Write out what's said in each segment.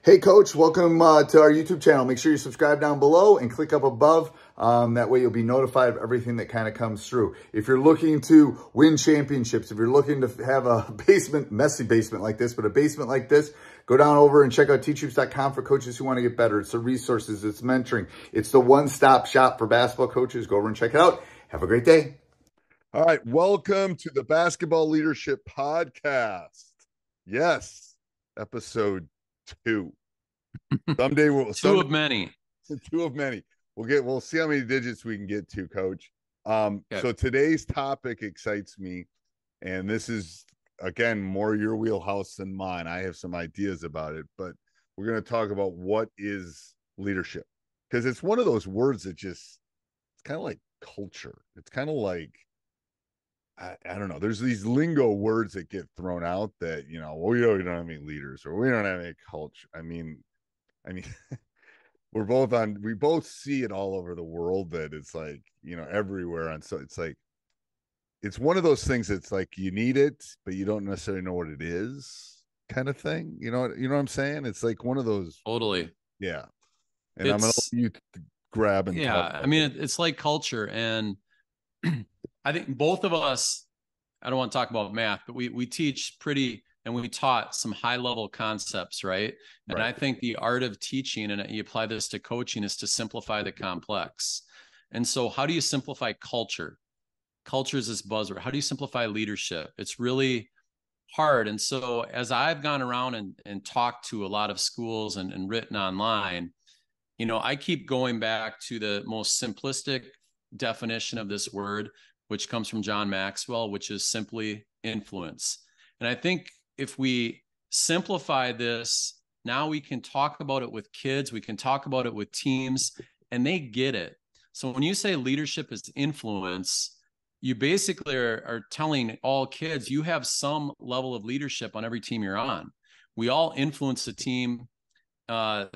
Hey, Coach, welcome to our YouTube channel. Make sure you subscribe down below and click up above. That way you'll be notified of everything that kind of comes through. If you're looking to win championships, if you're looking to have a messy basement like this, but a basement like this, go down over and check out teachhoops.com for coaches who want to get better. It's the resources, it's mentoring. It's the one-stop shop for basketball coaches. Go over and check it out. Have a great day. All right. Welcome to the Basketball Leadership Podcast. Yes. Episode 2. Someday two of many. We'll see how many digits we can get to, Coach. So today's topic excites me, and this is again more your wheelhouse than mine. I have some ideas about it, but we're going to talk about what is leadership, because it's one of those words that it's kind of like culture. It's kind of like I don't know. There's these lingo words that get thrown out that, we don't have any leaders, or we don't have any culture. I mean, we both see it all over the world, that it's like, everywhere. And so it's like, it's one of those things that's like, you need it, but you don't necessarily know what it is, kind of thing. You know what I'm saying? It's like one of those. Totally. Yeah. And I'm going to let you grab and talk. I mean, it's like culture. And I think both of us, I don't want to talk about math, but we teach and we taught some high level concepts, right? And I think the art of teaching, and you apply this to coaching, is to simplify the complex. And so how do you simplify culture? Culture is this buzzword. How do you simplify leadership? It's really hard. And so as I've gone around and talked to a lot of schools and written online, I keep going back to the most simplistic definition of this word, which comes from John Maxwell, which is simply influence. And I think if we simplify this, now we can talk about it with kids, we can talk about it with teams, and they get it. So when you say leadership is influence, you basically are telling all kids you have some level of leadership on every team you're on. We all influence the team in a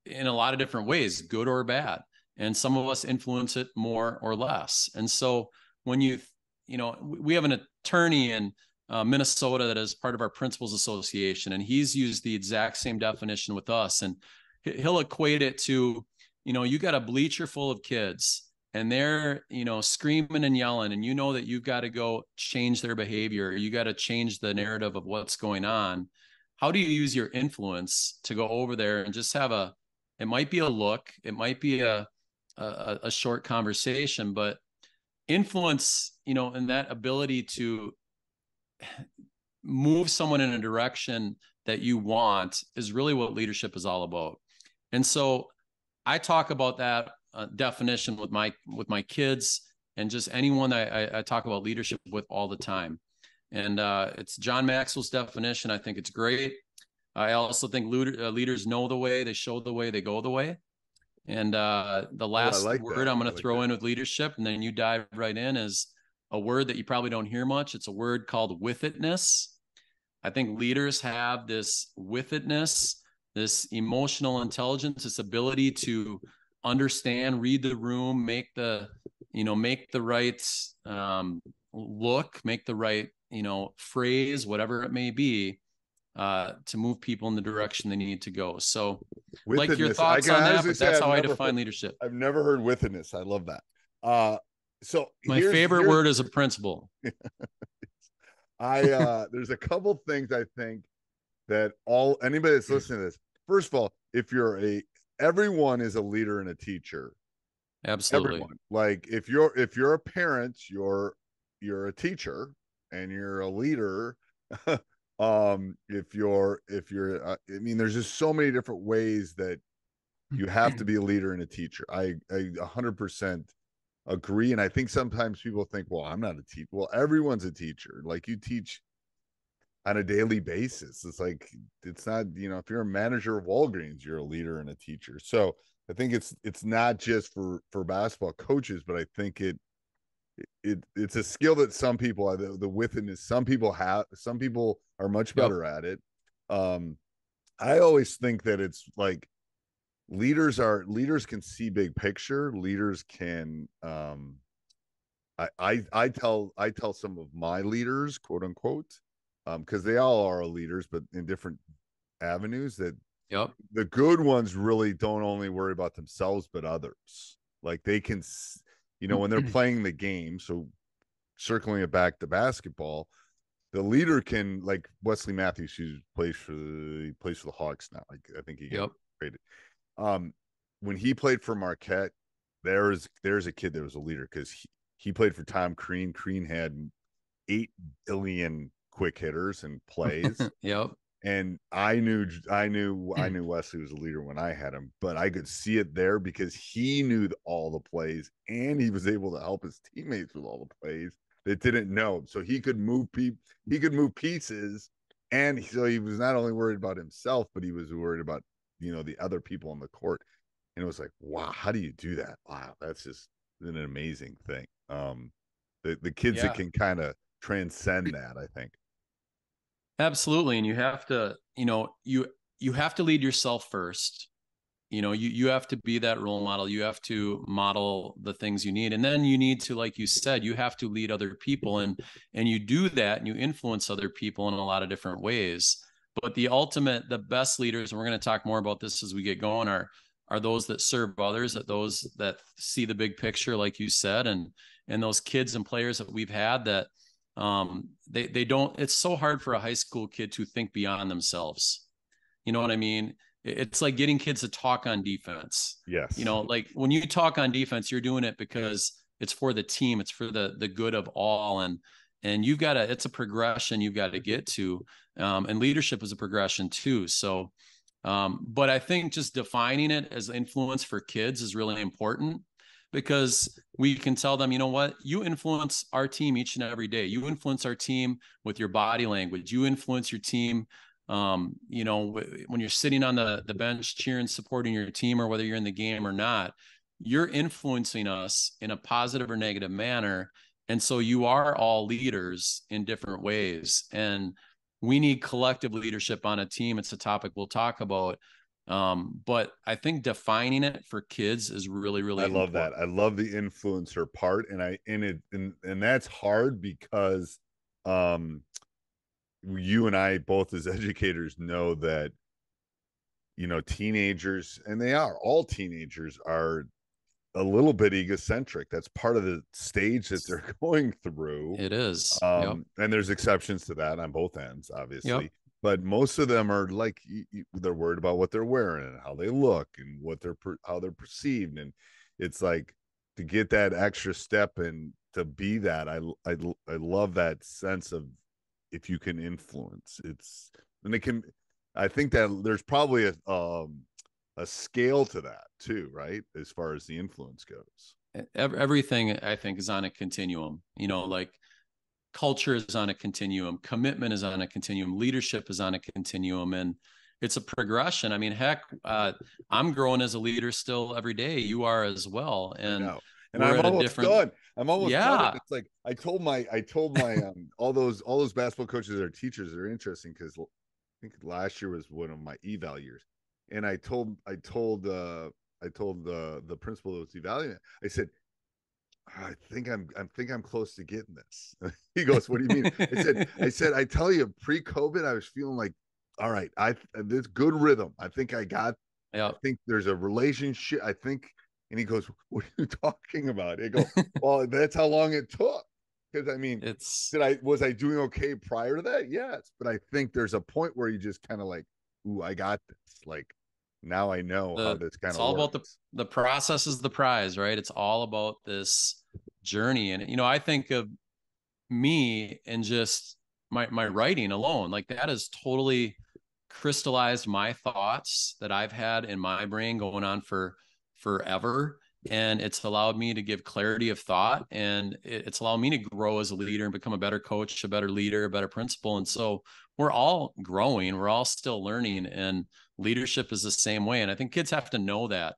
lot of different ways, good or bad. And some of us influence it more or less. And so when we have an attorney in Minnesota that is part of our principals association, and he's used the exact same definition with us. And he'll equate it to, you got a bleacher full of kids and they're, screaming and yelling, and that you've got to go change their behavior. You got to change the narrative of what's going on. How do you use your influence to go over there and just it might be a look, it might be a short conversation, but influence, and that ability to move someone in a direction that you want is really what leadership is all about. And so I talk about that definition with my kids and just anyone I talk about leadership with all the time. And it's John Maxwell's definition. I think it's great. I also think leaders know the way, they show the way, they go the way. And the last word I'm going to throw in with leadership, and then you dive right in, is a word that you probably don't hear much. It's a word called with-itness. I think leaders have this with-itness, this emotional intelligence, this ability to understand, read the room, make the right look, make the right, phrase, whatever it may be, to move people in the direction they need to go. So like your thoughts on that, but that's how I define leadership. I've never heard with-itness. I love that. So my favorite word is a principle. There's a couple things I think that anybody that's listening to this, first of all, everyone is a leader and a teacher. Absolutely. Everyone. Like if you're a parent, you're a teacher and you're a leader. If you're there's just so many different ways that you have to be a leader and a teacher. I 100% agree. And I think sometimes people think, well, I'm not a teacher. Well, everyone's a teacher. Like, you teach on a daily basis. It's like, it's not, if you're a manager of Walgreens, you're a leader and a teacher. So I think it's not just for basketball coaches, but I think it's a skill that some people are the with-itness. Some people are much better at it. I always think that it's like leaders can see big picture. Leaders can I tell some of my leaders, quote unquote, because they all are leaders, but in different avenues, that Yep. The good ones really don't only worry about themselves, but others. Like they can, when they're playing the game. So circling it back to basketball, the leader can, like Wesley Matthews, who he plays for the Hawks now. Like I think he got Yep. traded. When he played for Marquette, there's a kid that was a leader because he played for Tom Crean. Crean had 8 billion quick hitters and plays. Yep. And I knew Wesley was a leader when I had him, but I could see it there because he knew all the plays and he was able to help his teammates with all the plays that didn't know. So he could move pieces, and so he was not only worried about himself, but he was worried about the other people on the court. And it was like, wow, how do you do that? Wow, that's just an amazing thing. The kids that can kind of transcend that, I think. Absolutely. And you have to, you have to lead yourself first. You have to be that role model. You have to model the things you need. And then you need to, like you said, you have to lead other people, and you do that and you influence other people in a lot of different ways. But the best leaders, and we're going to talk more about this as we get going, are those that serve others, those that see the big picture, like you said, and those kids and players that we've had that they don't, it's so hard for a high school kid to think beyond themselves. You know what I mean? It's like getting kids to talk on defense. Yes. Like when you talk on defense, you're doing it because it's for the team, it's for the good of all. And it's a progression you've got to get to. And leadership is a progression too. So, but I think just defining it as influence for kids is really important, because we can tell them, you know what, you influence our team each and every day. You influence our team with your body language. You influence your team, when you're sitting on the bench cheering, supporting your team, or whether you're in the game or not, you're influencing us in a positive or negative manner. And so you are all leaders in different ways. And we need collective leadership on a team. It's a topic we'll talk about. But I think defining it for kids is really, really important. That. I love the influencer part. And that's hard because you and I both as educators know that teenagers, and all teenagers are a little bit egocentric. That's part of the stage that they're going through. It is. And there's exceptions to that on both ends, obviously. Yep. But most of them are like, they're worried about what they're wearing and how they look and how they're perceived. And it's like, to get that extra step and to be that, I love that sense of, if you can influence, I think that there's probably a scale to that too, right? As far as the influence goes. Everything I think is on a continuum, like culture is on a continuum, commitment is on a continuum, leadership is on a continuum, and it's a progression. I mean, heck, I'm growing as a leader still every day. You are as well. And I'm almost done. I'm almost done. It's like I told my all those basketball coaches or teachers are interesting, because I think last year was one of my eval years, and I told the principal that was evaluating, I said, I think I'm close to getting this. He goes, what do you mean? I said, I tell you, pre-COVID, I was feeling like, all right, this good rhythm. I think I got. I think there's a relationship. I think. And he goes, what are you talking about? I go, well, that's how long it took. Because I mean, was I doing okay prior to that? Yes. But I think there's a point where you just kind of like, ooh, I got this. Like, now I know how this kind of It's all works. about the process is the prize, right? It's all about this journey. And, I think of me and just my writing alone, like that has totally crystallized my thoughts that I've had in my brain going on for forever. And it's allowed me to give clarity of thought, and it's allowed me to grow as a leader and become a better coach, a better leader, a better principal. And so we're all growing, we're all still learning, and leadership is the same way. And I think kids have to know that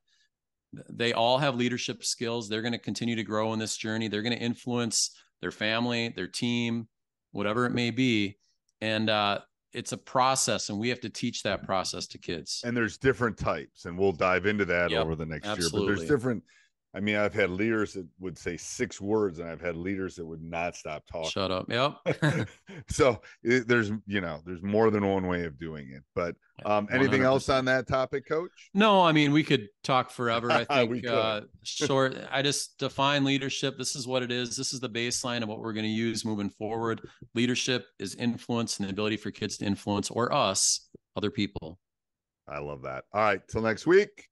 they all have leadership skills. They're going to continue to grow in this journey. They're going to influence their family, their team, whatever it may be. And it's a process, and we have to teach that process to kids. And there's different types, and we'll dive into that over the next year. But there's I mean, I've had leaders that would say 6 words, and I've had leaders that would not stop talking. Shut up. Yep. So there's more than one way of doing it. But anything 100%. else on that topic, Coach? No, I mean, we could talk forever. I think We could. short. I just define leadership. This is what it is. This is the baseline of what we're going to use moving forward. Leadership is influence and the ability for kids to influence, or us, other people. I love that. All right, till next week.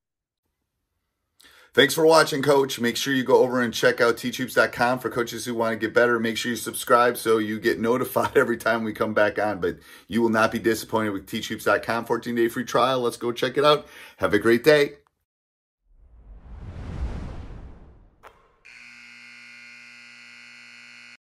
Thanks for watching, Coach. Make sure you go over and check out teachhoops.com for coaches who want to get better. Make sure you subscribe so you get notified every time we come back on. But you will not be disappointed with teachhoops.com. 14-day free trial. Let's go check it out. Have a great day.